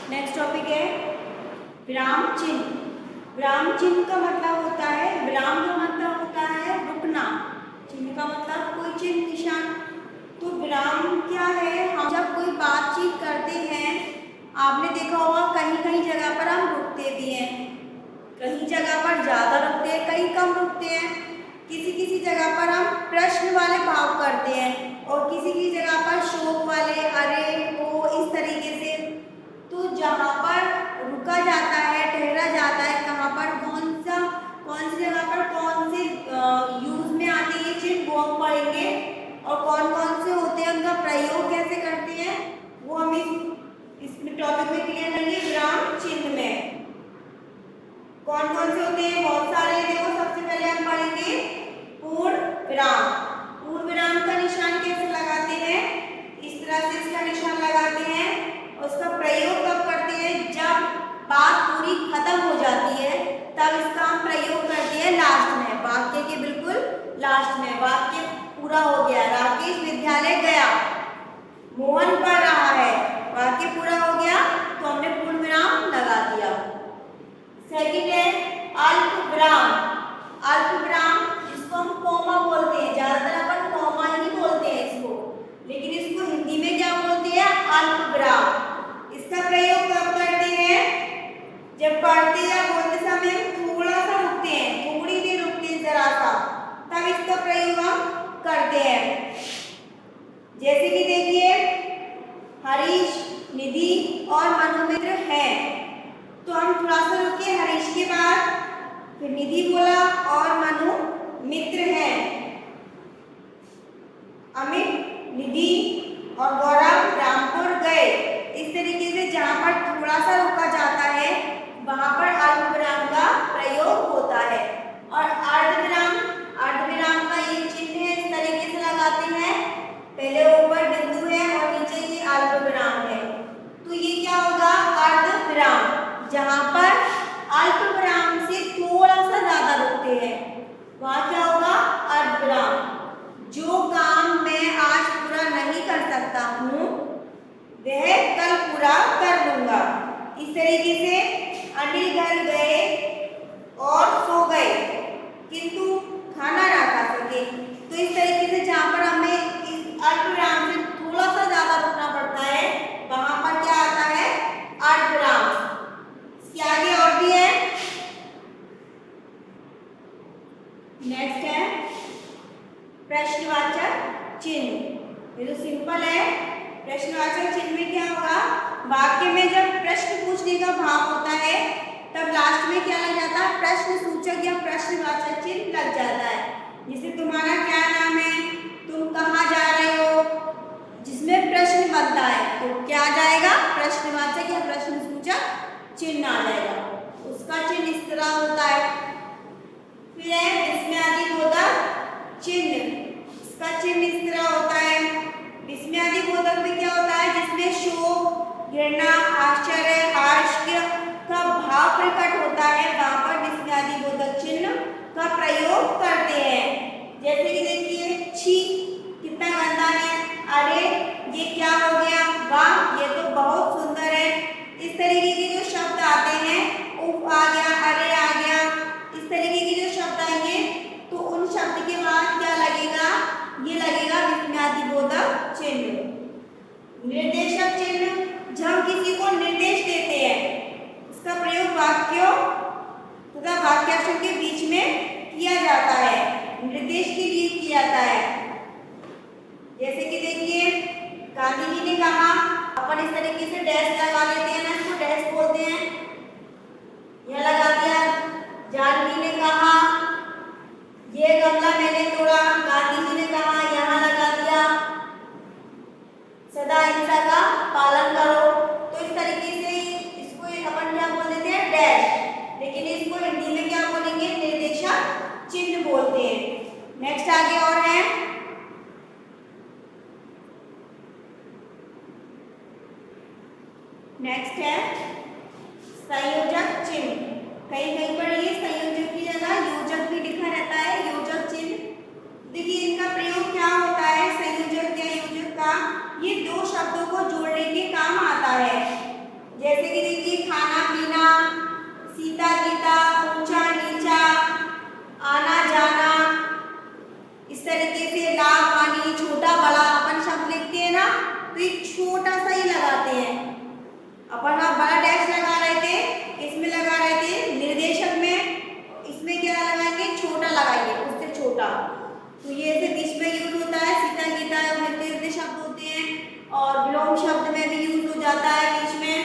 Next topic है विराम चिन्ह। विराम चिन्ह का मतलब होता है, विराम का मतलब होता है रुकना, चिन्ह का मतलब कोई चिन्ह निशान। तो विराम क्या है, हम जब कोई बातचीत करते हैं, आपने देखा होगा कहीं कहीं जगह पर हम रुकते भी हैं, कहीं जगह पर ज़्यादा रुकते हैं, कहीं कम रुकते हैं। किसी किसी जगह पर हम प्रश्न वाले भाव करते हैं और किसी किसी जगह पर शोक वाले, अरे ओ, इस तरीके से। तो जहाँ पर रुका जाता है, ठहरा जाता है, कहाँ पर कौन सी जगह पर कौन से यूज में आते हैं ये चिन्ह, वो हम पढ़ेंगे। और कौन कौन से होते हैं, उनका प्रयोग कैसे करते हैं, वो हम इस टॉपिक में क्लियर करेंगे। विराम चिन्ह में कौन कौन से होते हैं, बहुत सारे। देखो सबसे पहले हम पढ़ेंगे पूर्ण विराम। पूर्ण विराम का निशान कैसे लगाते हैं, इस तरह से इसका निशान लगाते हैं। उसका प्रयोग कब करते हैं, जब बात पूरी खत्म हो जाती है, तब इसका हम प्रयोग करते हैं लास्ट में, वाक्य के बिल्कुल लास्ट में। वाक्य पूरा हो गया, राकेश विद्यालय गया, मोहन पढ़ रहा है, वाक्य पूरा हो गया तो हमने पूर्ण विराम लगा दिया। सेकंड है अल्प विराम। अल्प विराम जिसको हम कॉमा बोलते हैं, ज्यादातर अपन कॉमा ही बोलते हैं इसको, लेकिन इसको हिंदी में क्या बोलते हैं, अल्प विराम। इसका प्रयोग कब करते हैं, जब पढ़ते या बोलते समय हम थोड़ा सा रुकते हैं, थोड़ी देर रुकते हैं जरा सा, तब इसका प्रयोग हम करते हैं। जैसे कि देखिए हरीश, निधि और मनुमित्र हैं, तो हम थोड़ा सा रुके हरीश के बाद, फिर निधि बोला और मनु मित्र हैं। अमित, निधि और गौरव रामपुर गए। इस तरीके से जहाँ पर थोड़ा सा रुका जाता है, वहां पर अल्पविराम का प्रयोग होता है। और अर्धविराम, अर्धविराम का ये चिन्ह है, इस तरीके से लगाते हैं, पहले ऊपर बिंदु है और नीचे ये अल्पविराम है, तो ये क्या होगा, अर्धविराम। जहाँ पर अल्पविराम से थोड़ा सा ज्यादा रुकते हैं, वहां क्या होगा, अर्धविराम। जो काम मैं आज पूरा नहीं कर सकता हूँ, वह कल पूरा कर लूंगा। इस तरीके से अनिल घर गए और सो गए, किंतु खाना ना खा सके। तो इस तरीके से जहाँ पर हमें अल्पविराम से थोड़ा सा ज्यादा रुकना पड़ता है, वहां पर क्या आता है, अर्धविराम। इसके आगे और भी है। नेक्स्ट है प्रश्नवाचक चिन्ह। ये तो सिंपल है। प्रश्नवाचक चिन्ह में क्या होगा, वाक्य में जब प्रश्न पूछने का भाव होता है, तब लास्ट में क्या लग जाता है, प्रश्न सूचक या प्रश्नवाचक चिन्ह लग जाता है। जैसे तुम्हारा क्या नाम है, तुम कहाँ जा रहे हो, जिसमें प्रश्न बनता है, तो क्या आ जाएगा, प्रश्नवाचक या प्रश्न सूचक चिन्ह आ जाएगा। उसका चिन्ह इस तरह होता है। फिर है विस्मयादिबोधक चिन्ह। इसका चिन्ह इस तरह होता है। विस्मयादिबोधक में क्या होता है, जिसमें शोक, घृणा, आश्चर्य, हास्य का भाव प्रकट होता है, वहां पर विस्मयादिबोधक चिन्ह का प्रयोग करते हैं। जैसे कि देखिए छी, कितना गंदा है, अरे ये क्या हो गया, वाह ये तो बहुत सुंदर है। इस तरीके के जो शब्द आते हैं, उफ आ गया, अरे आ गया, इस तरीके के जो शब्द आएंगे, तो उन शब्द के बाद क्या लगेगा, ये लगेगा विस्मयादिबोधक चिन्ह। निर्देशक चिन्ह, जब हम किसी को निर्देश देते हैं, इसका प्रयोग वाक्यों तथा वाक्यांशों के बीच में किया जाता है, निर्देश के लिए किया जाता है। जैसे कि देखिए गांधी जी ने कहा, अपन इस तरीके से डैश लगा लेते हैं ना, इसको डैश बोलते हैं, यह लगा दिया। जानकी ने कहा, ये गमला मैंने तोड़ा, गांधी जी ने कहा, यहाँ लगा दिया। सदा अहिंसा का पालन करो। तो इस तरीके से इसको अपन क्या बोल देते हैं, डैश, लेकिन इसको हिंदी में क्या बोलेंगे, निर्देशक चिन्ह बोलते हैं। नेक्स्ट आगे और है नेक्स्ट है संयोजक चिन्ह। कहीं कहीं पर ये संयोजक की जगह योजक भी लिखा रहता है, योजक चिन्ह। देखिए इनका प्रयोग क्या होता है, संयोजक या योजक का, ये दो शब्दों को जोड़ने के काम आता है। जैसे कि छोटा सा ही लगाते हैं। अपन वहाँ बड़ा डैश लगा रहे थे, इसमें लगा रहे थे निर्देशक में, इसमें क्या लगाएंगे, छोटा लगाएंगे, उससे छोटा। तो ये ऐसे बीच में यूज होता है, सीता गीता निर्देश शब्द होते हैं और विलोम शब्द में भी यूज हो जाता है बीच में।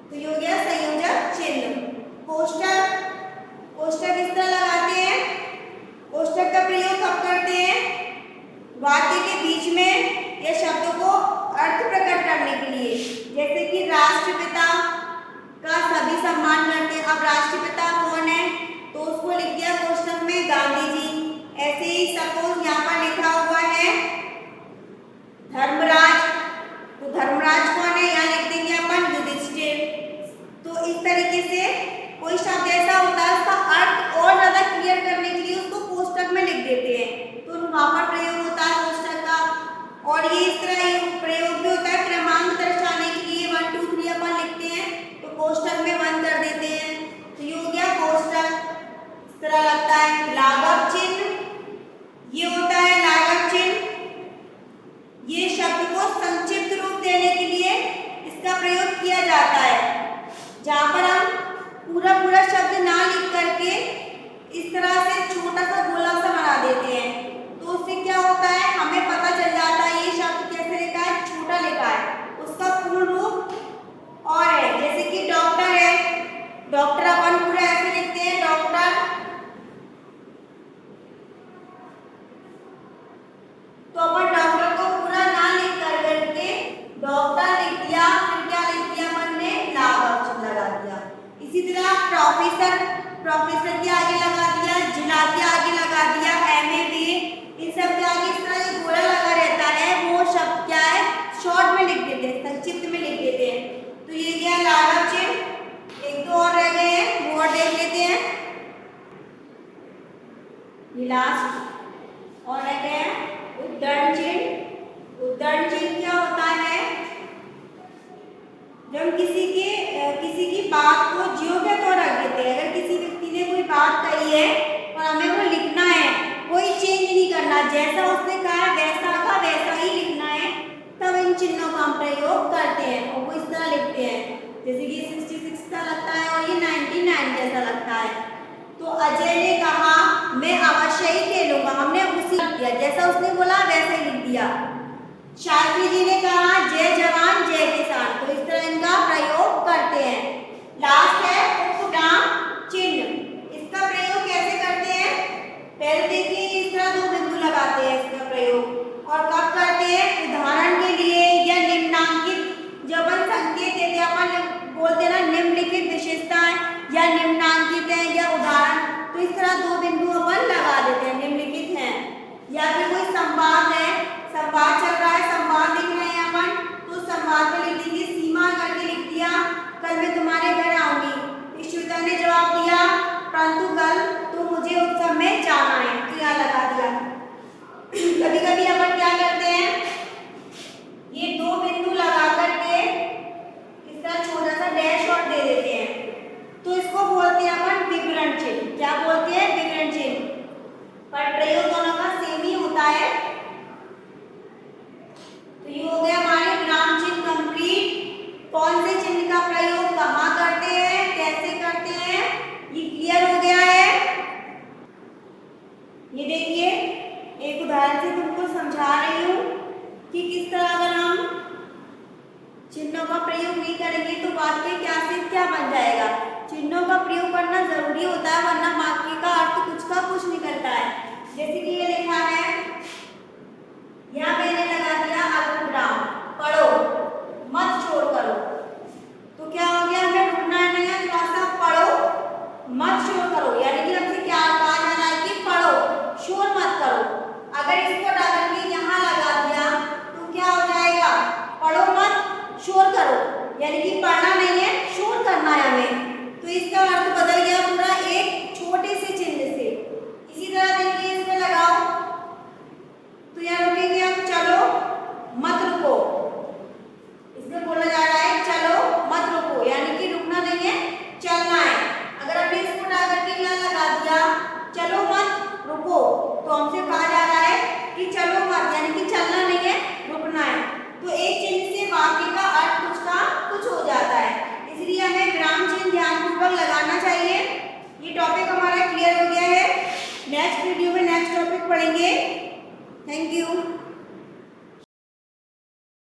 तो ये हो गया संयोजक चिन्ह। कोष्टक, कोष्टक इस तरह लगाते हैं। कोष्टक का प्रयोग कब करते हैं, वाक्य के बीच में या शब्दों को अर्थ प्रकट करने के लिए। जैसे कि राष्ट्रपिता का सभी सम्मान करते हैं। अब राष्ट्रपिता कौन है, तो उसको लिख दिया कोष्टक में गांधी जी। ऐसे ही सपोज यहाँ पर लिखा हुआ है धर्मराज, तो धर्मराज कौन है, यहाँ लिख देंगे अपन युधिष्ठिर। तो इस तरीके से कोई शब्द ऐसा होता है उसका अर्थ और ज्यादा क्लियर करने के लिए उसको कोष्टक में लिख देते हैं, तो वहां पर प्रयोग होता है कोष्टक का। और ये इस तरह प्रयोग भी होता है क्रमांक दर्शाने के लिए, 1 2 3 अपन लिखते हैं तो कोष्टक में 1 कर देते हैं। तो ये हो गया कोष्टक, इस तरह लगता है। लाघव चिन्ह, ये होता है लाघव चिन्ह, ये शब्द को संक्षिप्त रूप देने के लिए इसका प्रयोग किया जाता है। जहाँ पर हम पूरा पूरा शब्द ना लिख करके इस तरह से छोटा सा गोला सा बना देते हैं, तो उससे क्या होता है, हमें पता चल जाता है ये शब्द कैसे लिखा है, छोटा लिखा है, उसका पूर्ण रूप और है। जैसे कि डॉक्टर है, डॉक्टर अपन पूरा ऐसे लिखते हैं डॉक्टर, तो अपन डॉक्टर को पूरा ना लिख करके डॉक्टर लिख दिया, फिर क्या लिख दिया अपन ने, लाघव चिन्ह लगा दिया। इसी तरह प्रोफेसर, प्रोफेसर के आगे लगा दिया, जिला के आगे लगा दिया, एमए बीए, इन सब के आगे इस तरह जो गोला लगा रहता है वो शब्द क्या है, शॉर्ट में लिख देते हैं, संक्षिप्त में लिख देते हैं। तो ये क्या लाघव चिन्ह। एक दो और रह गए हैं, वो और देख लेते हैं, ये लास्ट और रह गए हैं उद्धरण चिन्ह। उद्धरण चिन्ह क्या होता है, जब किसी की बात को ज्यों के त्यों रख देते हैं। अगर किसी व्यक्ति ने कोई बात कही है और हमें वो लिखना है, कोई चेंज नहीं करना, जैसा उसने कहा वैसा का वैसा ही लिखना है, तब इन चिन्हों का हम प्रयोग करते हैं और वो इस तरह लिखते हैं। जैसे कि 66 सा लगता है और ये 99 जैसा लगता है। तो अजय ने कहा मैं अवश्य ही खेलूंगा, हमने उसी लिख दिया, जैसा उसने बोला वैसा ही लिख दिया। शास्त्री जी ने कहा जय जवान जय किसान, तो इस तरह इनका प्रयोग करते हैं। लास्ट है उपनाम चिन्ह, इसका प्रयोग कैसे करते हैं, पहले देखिए इस तरह 2 बिंदु लगाते हैं इसका प्रयोग, और कब करते हैं, उदाहरण के लिए या निम्नांकित, जब अपन संकेत देते हैं, अपन बोलते हैं ना निम्नलिखित विशेषताएं या निम्नांकित है या उदाहरण, तो इस तरह 2 बिंदु अपन लगा देते हैं, निम्नलिखित हैं। या फिर कोई संवाद है, संवाद चल रहा है, संवाद लिख रहे हैं अपन, तो संवाद में लिख दीजिए सीमा करके लिख दिया, कल मैं तुम्हारे घर आऊंगी। ईश्वरता ने जवाब दिया परंतु कल तो मुझे उत्सव में जाना है, तो यहाँ लगा दिया। कभी कभी अपन क्या करते हैं, ये 2 बिंदु लगा करके इसका छोटा सा डैश और दे देते हैं, तो इसको बोलते हैं अपन विवरण चिन्ह। क्या बोलते हैं, विवरण चिन्ह। पर प्रयोग दोनों का सेम ही होता है। तो ये हो गया हमारे विराम चिन्ह कंप्लीट। कौन से चिन्ह का प्रयोग कहाँ करते हैं, कैसे करते हैं, ये क्लियर हो गया है। ये देखिए एक उदाहरण से तुमको समझा रही हूँ कि किस तरह अगर हम चिन्हों का प्रयोग नहीं करेंगे तो वाक्य क्या से क्या बन जाएगा। चिन्हों का प्रयोग करना जरूरी होता है, वरना वाक्य का अर्थ कुछ का कुछ निकलता है। जैसे कि ये लिखा है, यहाँ मैंने लगा दिया अल्पविराम, पढ़ो मत शोर करो, तो क्या हो गया, हमें रुकना है नहीं, थोड़ा सा पढ़ो मत शोर करो, यानी कि हमसे क्या कहा जा रहा है कि पढ़ो शोर मत करो। अगर इसको डाल के यहाँ लगा दिया तो क्या हो जाएगा, पढ़ो मत शोर करो, यानी कि पढ़ना नहीं है, शोर करना है हमें। तो इसका अर्थ बदल गया पूरा एक छोटे से चिन्ह से। इसी तरह देखिए इसमें लगाओ, तो यहाँ रुकेंगे हम, चलो मत रुको, इसमें बोला जा रहा है चलो मत रुको, यानी कि रुकना नहीं है, चलना है। अगर हमने इसको डाल करके यहाँ लगा दिया चलो मत रुको, तो हमसे कहा जा रहा है कि चलो मत, यानी कि चलना नहीं है, रुकना है। तो एक चिन्ह से वाक्य पढ़ेंगे। Thank you.